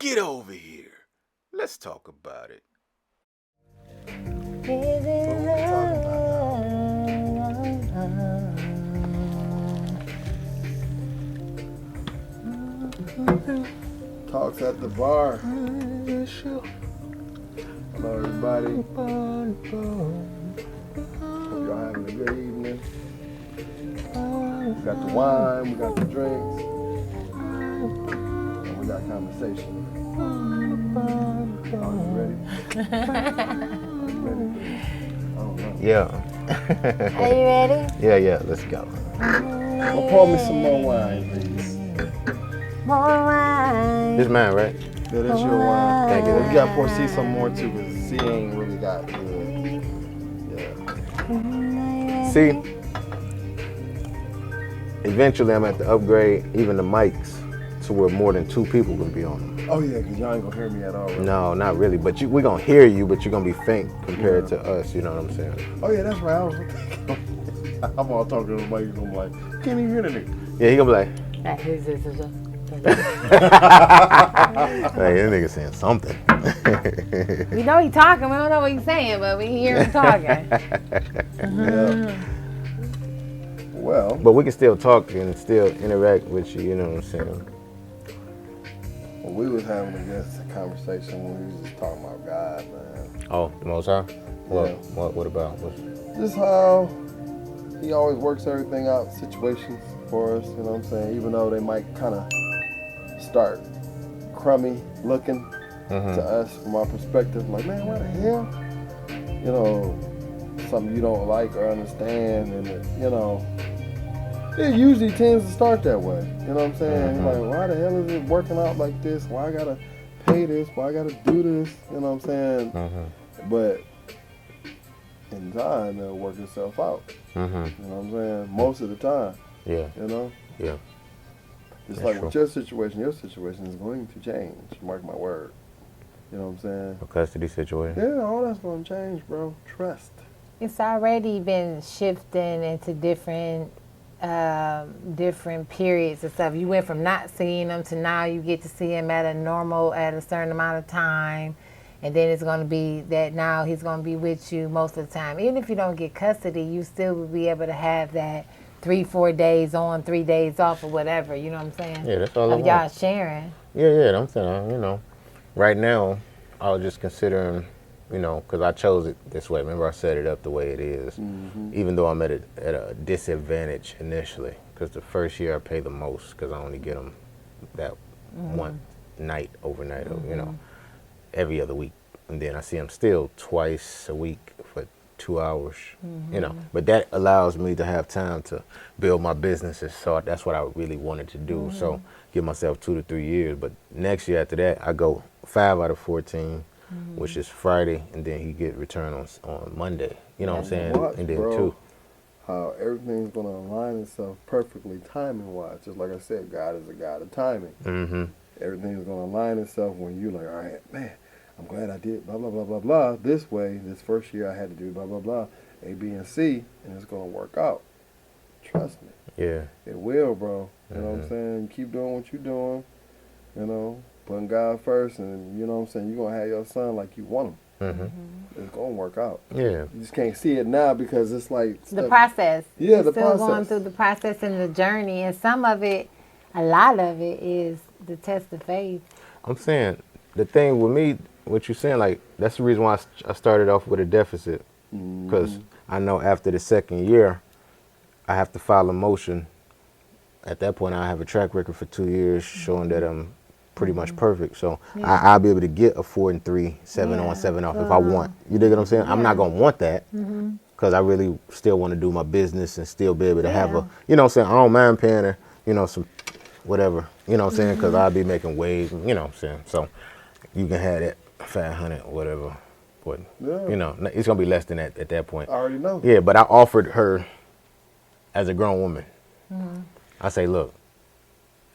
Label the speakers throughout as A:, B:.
A: Get over here. Let's talk about it.
B: Talks at the bar. Hello, everybody. Hope y'all having a good evening. We got the wine, we got the drinks, and we got conversation. Are you ready? Are you ready? I don't know.
C: Yeah. Are you ready?
A: Yeah, let's go.
B: Well, pour me some more wine, please.
C: More wine.
A: This mine, right?
B: Yeah, that's your wine.
A: Thank you.
B: You gotta pour C some more too, because C ain't really got good. Yeah.
A: See, eventually I'm at the upgrade even the mics to where more than 2 people can be on them.
B: Oh yeah, because y'all ain't gonna hear me at all. Right?
A: No, not really, but we're gonna hear you, but you're gonna be faint compared to us, you know what I'm saying?
B: Oh yeah, that's right. I was thinking, I'm all talking to the mic, I'm like, can't even hear the nigga.
A: Yeah, he gonna be like, hey, that nigga saying something.
C: We know he's talking, we don't know what he's saying, but we hear him talking.
B: Yeah. Well,
A: But we can still talk and still interact with you, you know what I'm saying?
B: well, we was having a conversation when we was just talking about God, man.
A: Oh, the Most High? What?
B: Yeah.
A: What about?
B: Just how he always works everything out, situations for us, you know what I'm saying? Even though they might kind of start crummy looking to us from our perspective, like, man, what the hell? You know, something you don't like or understand, and it, you know, it usually tends to start that way. You know what I'm saying? Like, why the hell is it working out like this? Why I gotta pay this? Why I gotta do this? You know what I'm saying? But in time, it'll work itself out. You know what I'm saying? Most of the time.
A: Yeah.
B: You know?
A: Yeah.
B: It's
A: That's
B: like
A: true.
B: with your situation is going to change. Mark my word. You know what I'm saying?
A: A custody situation?
B: Yeah, all that's going to change, bro. Trust.
C: It's already been shifting into different periods and stuff. You went from not seeing them to now you get to see him at a certain amount of time. And then it's going to be that now he's going to be with you most of the time. Even if you don't get custody, you still will be able to have that 3-4 days on, 3 days off or whatever. You know what I'm saying?
A: Yeah, that's all I
C: of
A: want.
C: y'all sharing.
A: Yeah, I'm saying, you know, right now, I was just considering, you know, because I chose it this way. Remember, I set it up the way it is, even though I'm at a disadvantage initially, because the first year I pay the most because I only get them that one night, overnight, you know, every other week. And then I see them still twice a week for 2 hours, you know. But that allows me to have time to build my businesses. So that's what I really wanted to do. So give myself 2 to 3 years. But next year after that, I go 5 out of 14, which is Friday, and then he get returned on Monday. You know what I'm saying?
B: Watch,
A: And then
B: bro,
A: 2.
B: how everything's going to align itself perfectly timing-wise. Just like I said, God is a God of timing. Everything's going to align itself when you're like, all right, man, I'm glad I did blah, blah, blah, blah, blah. This way, this first year I had to do blah, blah, blah, A, B, and C, and it's going to work out. Trust me.
A: Yeah.
B: It will, bro. You know what I'm saying? Keep doing what you're doing, you know, putting God first, and you know what I'm saying? You're going to have your son like you want him. It's going to work out.
A: Yeah.
B: You just can't see it now because it's like...
C: The process.
B: Yeah,
C: You're
B: the
C: still
B: process.
C: going through the process and the journey. And some of it, a lot of it is the test of faith.
A: I'm saying, the thing with me, what you're saying, like, that's the reason why I started off with a deficit. Because I know after the second year, I have to file a motion. At that point, I have a track record for 2 years showing that I'm pretty much perfect. So I'll be able to get a 4 and 3, 7 on, 7 off if I want. You dig what I'm saying? I'm not going to want that because I really still want to do my business and still be able to have a, you know what I'm saying? I don't mind paying her, you know, some whatever, you know what I'm saying? Because I'll be making waves, you know what I'm saying? So you can have that 500 or whatever. But, you know, it's going to be less than that at that point.
B: I already know.
A: Yeah, but I offered her as a grown woman. I say, look,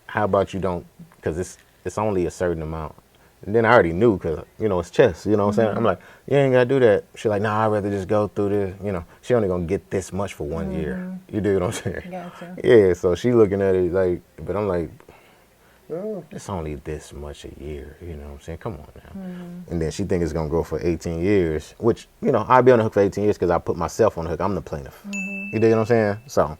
A: how about you don't, because it's only a certain amount. And then I already knew because, you know, it's chess, you know what I'm saying? I'm like, you ain't got to do that. She's like, nah, I'd rather just go through this. You know, she only going to get this much for 1 year. You do what I'm saying?
C: Gotcha.
A: Yeah, so she looking at it like, but I'm like,
B: Yeah.
A: It's only this much a year, you know what I'm saying? Come on now. And then she think it's gonna go for 18 years, which, you know, I'll be on the hook for 18 years because I put myself on the hook. I'm the plaintiff. You dig what I'm saying? So,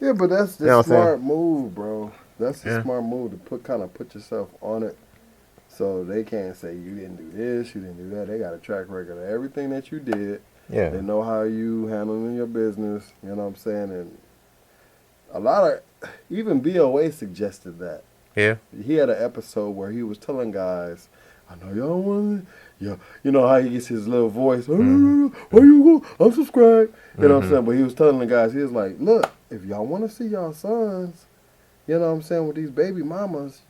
B: Yeah, but that's the
A: You know what I'm saying?
B: smart move, bro. That's the
A: Yeah.
B: smart move to put yourself on it, so they can't say you didn't do this, you didn't do that. They got a track record of everything that you did.
A: yeah.
B: They know how you handling your business. You know what I'm saying? And a lot of even BOA suggested that.
A: Yeah.
B: He had an episode where he was telling guys, "I know y'all want it. Yeah, you know how he gets his little voice. Where you go? I'm subscribed. You know what I'm saying? But he was telling the guys, he was like, look, if y'all want to see y'all sons, you know what I'm saying, with these baby mamas,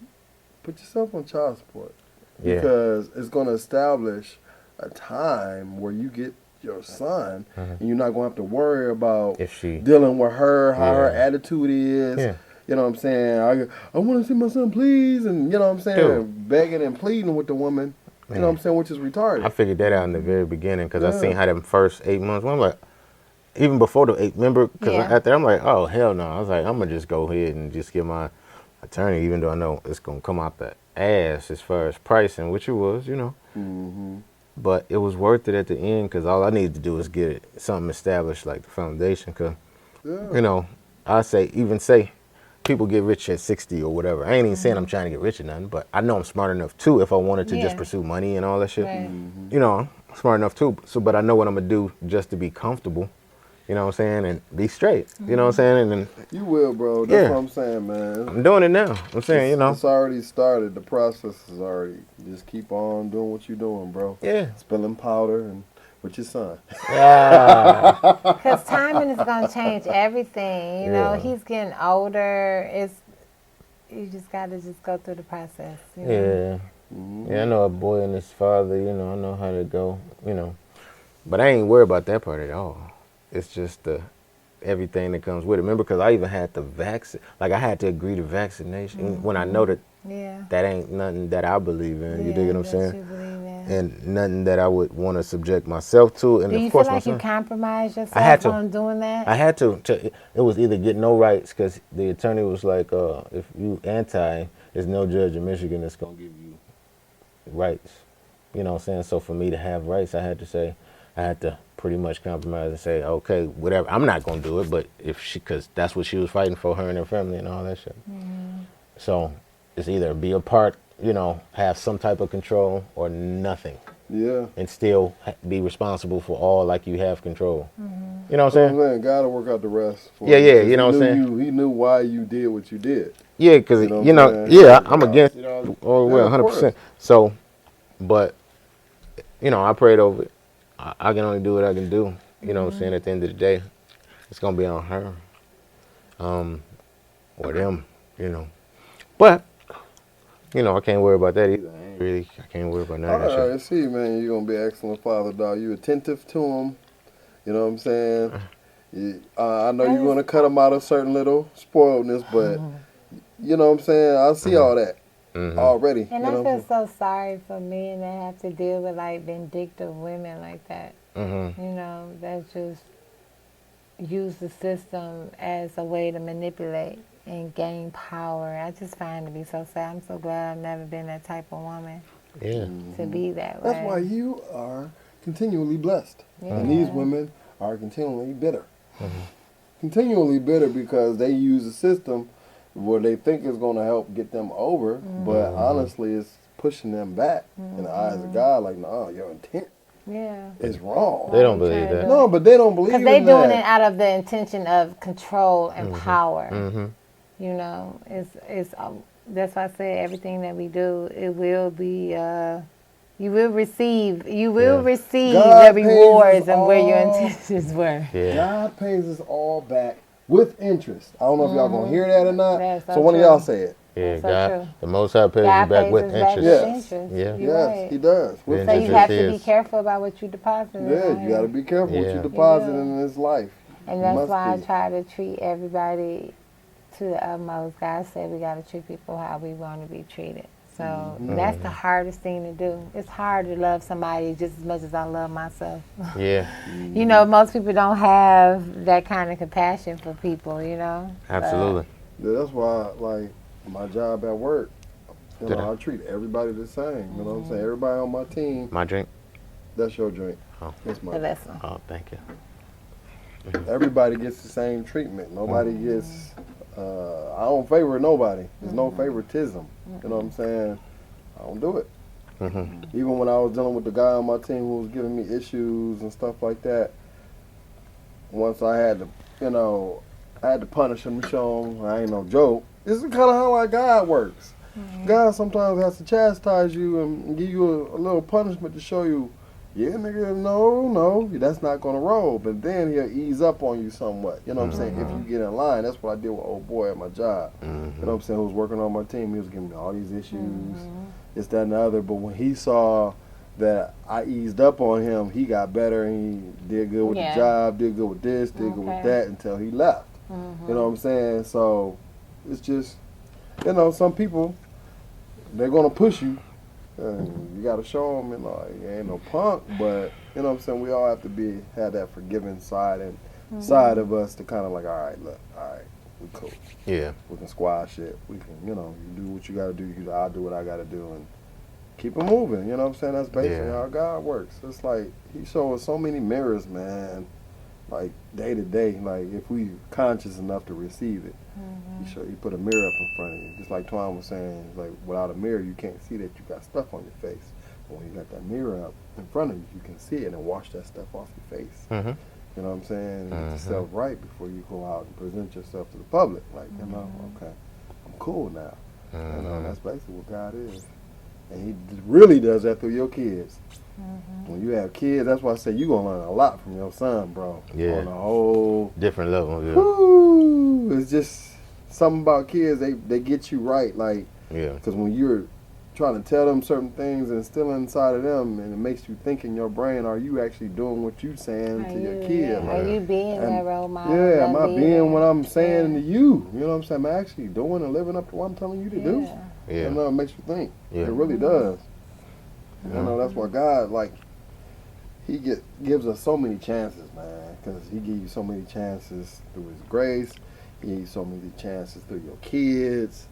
B: put yourself on child support
A: Yeah.
B: because it's going to establish a time where you get your son, and you're not going to have to worry about
A: If she,
B: dealing with her, how her
A: Yeah.
B: attitude is."
A: Yeah.
B: You know what I'm saying? I want to see my son, please. And, you know what I'm saying?
A: Dude.
B: Begging and pleading with the woman, you know what I'm saying, which is retarded.
A: I figured that out in the very beginning because I
B: Yeah.
A: seen how them first 8 months. Well, I'm like, even before the 8, remember? Because
C: Yeah.
A: after I'm like, oh hell no. I was like, I'm gonna just go ahead and just get my attorney, even though I know it's gonna come out the ass as far as pricing, which it was, you know.
B: Mm-hmm.
A: But it was worth it at the end because all I needed to do is get something established, like the foundation. Because
B: Yeah.
A: you know, I say people get rich at 60 or whatever. I ain't even saying I'm trying to get rich or nothing, but I know I'm smart enough too if I wanted to just
C: Yeah.
A: pursue money and all that shit.
C: Right.
A: You know, I'm smart enough too. So, but I know what I'm gonna do just to be comfortable. You know what I'm saying, and be straight. You know what I'm saying, and then
B: You will, bro. That's
A: Yeah.
B: what I'm saying, man.
A: I'm doing it now. I'm saying, you know,
B: It's already started. The process is already. Just keep on doing what you're doing, bro.
A: yeah.
B: Spilling powder and with your son.
A: Ah,
C: Because timing is going to change everything. You know,
A: Yeah.
C: he's getting older. You just got to just go through the process. You know?
A: yeah.
B: Mm-hmm.
A: Yeah, I know a boy and his father, you know, I know how to go, you know. But I ain't worried about that part at all. It's just everything that comes with it. Remember, because I even had to I had to agree to vaccination when I know that
C: Yeah.
A: that ain't nothing that I believe in. You dig what I'm
C: that
A: saying?
C: you believe in.
A: And nothing that I would want to subject myself to. And
C: Do you
A: of
C: feel
A: course,
C: like
A: my
C: you
A: son.
C: compromised
A: I had
C: yourself
A: to.
C: on doing that?
A: I had to. It was either get no rights because the attorney was like, if you anti, there's no judge in Michigan that's going to give you rights. You know what I'm saying? So for me to have rights, I had to pretty much compromise and say, okay, whatever. I'm not going to do it, but because that's what she was fighting for, her and her family and all that shit. So it's either be a part, you know, have some type of control or nothing.
B: Yeah.
A: And still be responsible for all like you have control. You know what
B: So
A: I'm
B: I'm
A: saying?
B: saying, God will work out the rest. For
A: Yeah,
B: you,
A: yeah,
B: 'cause
A: you know
B: he
A: what I'm
B: knew
A: saying?
B: He knew why you did what you did.
A: Yeah, because,
B: You know what
A: you
B: I'm
A: know,
B: saying?
A: yeah, I'm against it all the way,
B: Yeah, of
A: 100%. So, but, you know, I prayed over it. I can only do what I can do. You know what I'm saying? At the end of the day, it's going to be on her or them, you know. But, you know, I can't worry about that either. I can't worry about none of that
B: All
A: shit.
B: right, see, man, you're going to be an excellent father, dog. You attentive to him. You know what I'm saying? I know you're going to cut him out of certain little spoiledness, but, you know what I'm saying? I see all that already.
C: And
B: you know
C: I
B: what I'm
C: feel so sorry for men that have to deal with like vindictive women like that.
A: Mm-hmm.
C: You know, that just use the system as a way to manipulate and gain power. I just find it to be so sad. I'm so glad I've never been that type of woman
A: Yeah.
C: to be that way.
B: That's why you are continually blessed.
C: Yeah.
B: And these women are continually bitter. Continually bitter because they use a system where they think is going to help get them over, but honestly it's pushing them back in the eyes of God, like, no, your intent
C: Yeah.
B: is wrong.
A: They don't believe that.
B: No, but they don't believe in
C: Because they doing
B: that.
C: it out of the intention of control and power.
A: Mm-hmm.
C: You know, that's why I say everything that we do, it will be. You will receive
B: God
C: the
B: pays
C: rewards
B: us
C: and where your
B: all.
C: intentions were.
A: Yeah.
B: God pays us all back with interest. I don't know if y'all going to hear that or not.
C: That's so
B: So one of
C: true.
B: y'all say it.
A: Yeah,
C: That's so
A: God,
C: true.
A: the Most High pays
C: God
A: you back
C: pays
A: with
C: us back
A: interest.
C: with
B: Yes.
C: interest.
A: Yeah.
C: You're
B: Yes,
C: right.
B: he does. With
A: Then
C: So you
A: interest
C: have to be
A: is-
C: careful about what you deposit.
B: Yeah, you got to be careful what
A: Yeah.
B: you deposit
C: You do.
B: in this life.
C: And
B: You
C: that's
B: must
C: why I
B: be.
C: try to treat everybody to the utmost. God said we got to treat people how we want to be treated. So that's the hardest thing to do. It's hard to love somebody just as much as I love myself.
A: Yeah,
C: You know, most people don't have that kind of compassion for people, you know.
A: absolutely.
B: Yeah, that's why, like, my job at work, you
A: Did
B: know,
A: I-
B: I treat everybody the same. You know what I'm saying? Everybody on my team,
A: My drink?
B: that's your drink.
A: Oh.
B: That's my
C: The
B: drink.
C: vessel.
A: Oh, thank you.
B: Everybody gets the same treatment. Nobody gets. I don't favor nobody. There's no favoritism. You know what I'm saying? I don't do it. Even when I was dealing with the guy on my team who was giving me issues and stuff like that, once I had to, you know, I had to punish him and show him I ain't no joke. This is kind of how like God works. God sometimes has to chastise you and give you a little punishment to show you, yeah, nigga, no, that's not gonna roll. But then he'll ease up on you somewhat. You know what I'm saying? If you get in line, that's what I did with old boy at my job. You know what I'm saying? Who was working on my team. He was giving me all these issues, this, that, and the other. But when he saw that I eased up on him, he got better and he did good with the job, did good with this, did good with that until he left. You know what I'm saying? So it's just, you know, some people, they're gonna push you. And you gotta show them, you know, you ain't no punk, but you know what I'm saying. We all have to have that forgiving side and side of us to kind of like, all right, look, all right, we cool.
A: Yeah.
B: We can squash it. We can, you know, you do what you gotta do. I'll do what I gotta do, and keep it moving. You know what I'm saying? That's basically how God works. It's like He shows us so many mirrors, man. Like day to day, like if we conscious enough to receive it. He put a mirror up in front of you. Just like Twan was saying, like without a mirror you can't see that you got stuff on your face. But when you got that mirror up in front of you, you can see it and wash that stuff off your face. You know what I'm saying? And get yourself right before you go out and present yourself to the public. Like, you know, okay, I'm cool now. You know, that's basically what God is. And He really does that through your kids. When you have kids, that's why I say you're going to learn a lot from your son, bro.
A: Yeah.
B: On a whole
A: Different level. Yeah.
B: whoo, it's just something about kids, they get you right. Like,
A: Yeah.
B: because when you're trying to tell them certain things and still inside of them, and it makes you think in your brain, are you actually doing what you saying to your kid?
C: Are you being that role model?
B: Yeah, am I being what I'm saying to you? You know what I'm saying? Am I actually doing and living up to what I'm telling you to do?
A: Yeah.
B: You know, it makes you think.
A: Yeah.
B: It really does. You know, that's why God, like, He gives us so many chances, man, because He gives you so many chances through His grace. He gives you so many chances through your kids,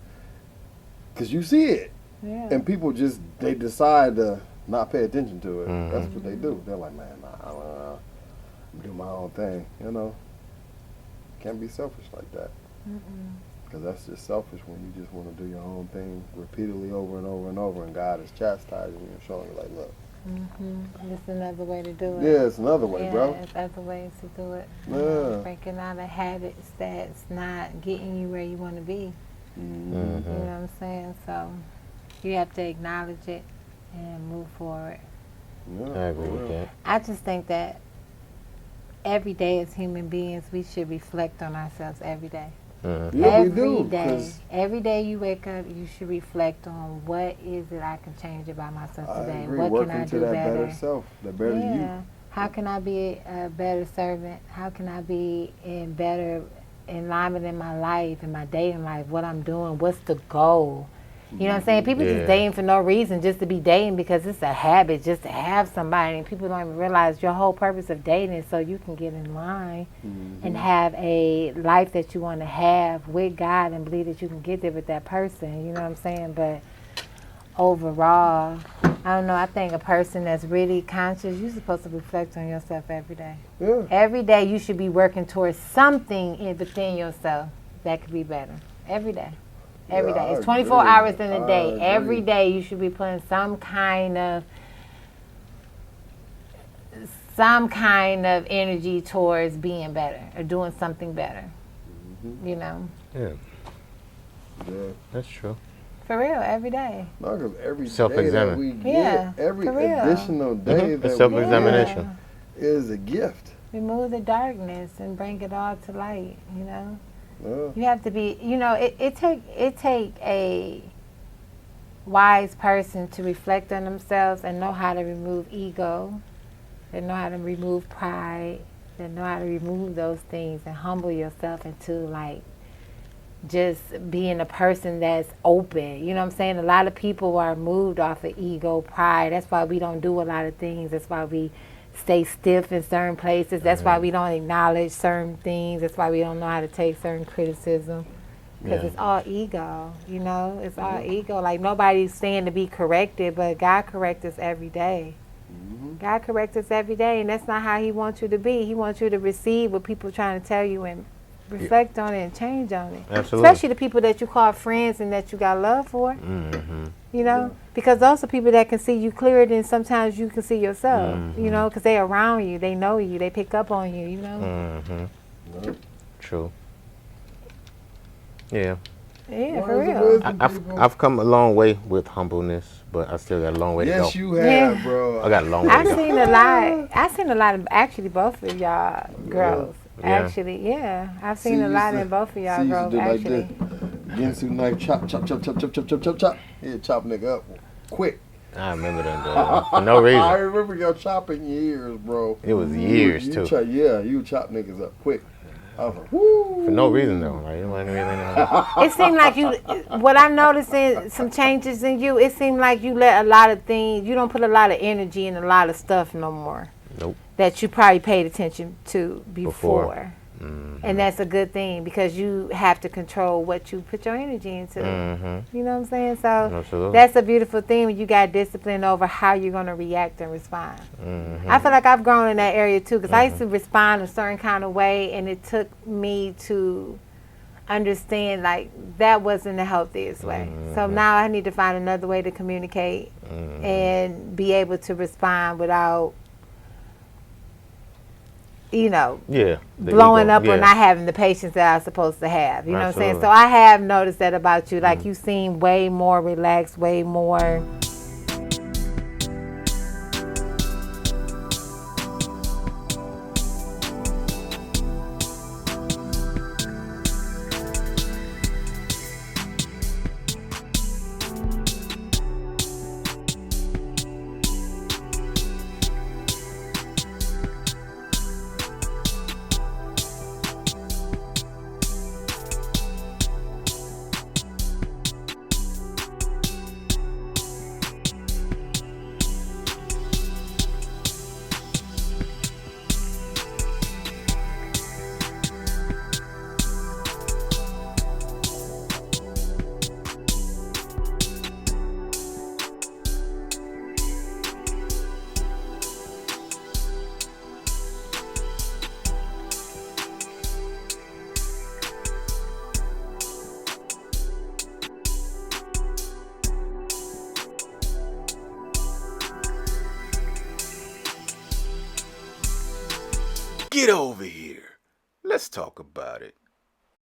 B: because you see it. And people just, they decide to not pay attention to it. That's what they do. They're like, man, I'm doing my own thing, you know. Can't be selfish like that. Because that's just selfish when you just want to do your own thing repeatedly over and over and over, and God is chastising you and showing you, like, look.
C: It's another way to do it.
B: Yeah, it's another way, bro.
C: It's other ways to do it.
B: Yeah.
C: Breaking out of habits that's not getting you where you want to be. You know what I'm saying? So you have to acknowledge it and move forward.
B: Yeah,
A: I agree with that.
C: I just think that every day as human beings, we should reflect on ourselves every day.
B: Yeah, we do.
C: Every day you wake up, you should reflect on what is it I can change about myself
B: I
C: today.
B: agree.
C: What
B: Working
C: can I
B: to
C: do
B: that
C: better?
B: better self, that better you.
C: How can I be a better servant? How can I be in better alignment in my life, in my dating life, what I'm doing, what's the goal? You know what I'm saying? People just dating for no reason, just to be dating because it's a habit, just to have somebody. And people don't even realize your whole purpose of dating is so you can get in line and have a life that you want to have with God and believe that you can get there with that person. You know what I'm saying? But overall, I don't know. I think a person that's really conscious, you're supposed to reflect on yourself every day.
B: Yeah.
C: Every day you should be working towards something within yourself that could be better. Every day. Every day. It's 24 hours in a day. Every day you should be putting some kind of energy towards being better or doing something better. You know?
A: Yeah.
B: Yeah.
A: That's true.
C: For real, every day.
B: No, because every day that
A: Self-examine.
B: we get, every
C: for real.
B: additional day that we
A: Self-examination.
B: get is a gift.
C: Remove the darkness and bring it all to light, you know?
B: Yeah.
C: You have to be, you know, it take a wise person to reflect on themselves and know how to remove ego, and know how to remove pride, and know how to remove those things and humble yourself into like just being a person that's open. You know what I'm saying? A lot of people are moved off of ego, pride. That's why we don't do a lot of things. That's why we stay stiff in certain places. That's why we don't acknowledge certain things. That's why we don't know how to take certain criticism. Because
A: Yeah.
C: it's all ego, It's all ego. Like, nobody's saying to be corrected, but God corrects us every day. God corrects us every day, and that's not how he wants you to be. He wants you to receive what people trying to tell you and reflect on it and change on it.
A: Absolutely.
C: Especially the people that you call friends and that you got love for. Because those are people that can see you clearer than sometimes you can see yourself. Because they around you, they know you, they pick up on you.
A: True. Yeah.
C: Yeah,
B: Why
C: for
B: is it
C: real.
B: wisdom,
A: I've
B: people?
A: I've come a long way with humbleness, but I still got a long way to go.
B: Yes, you have,
C: Yeah.
B: bro.
A: I got a long way to
C: I've
A: go.
C: seen a lot. I've seen a lot of actually both of y'all growth.
A: Yeah.
C: Actually, yeah, I've seen a lot in both of y'all
B: see,
C: growth.
B: do like
C: Actually,
B: this. Get into the knife, chop, chop, chop, chop, chop, chop, chop, chop, chop. Yeah, chop nigga up quick.
A: I remember them for no
B: I
A: reason.
B: remember your chopping years, bro.
A: It was years too.
B: You chop niggas up quick. I was like, woo.
A: For no reason though. Like it wasn't really no.
C: it seemed like you. What I'm noticing, some changes in you. It seemed like you let a lot of things. You don't put a lot of energy in a lot of stuff no more.
A: Nope.
C: That you probably paid attention to before.
A: Before.
C: And that's a good thing because you have to control what you put your energy into. You know what I'm saying? So
A: Absolutely.
C: that's a beautiful thing when you got discipline over how you're going to react and respond. I feel like I've grown in that area too because I used to respond a certain kind of way and it took me to understand like that wasn't the healthiest way. So now I need to find another way to communicate and be able to respond without
A: Yeah. The
C: blowing
A: ego,
C: up or
A: yeah.
C: not having the patience that I'm supposed to have. You know what I'm saying?
A: Absolutely.
C: So I have noticed that about you. Like you seem way more relaxed, way more.
A: Get over here. Let's talk about it.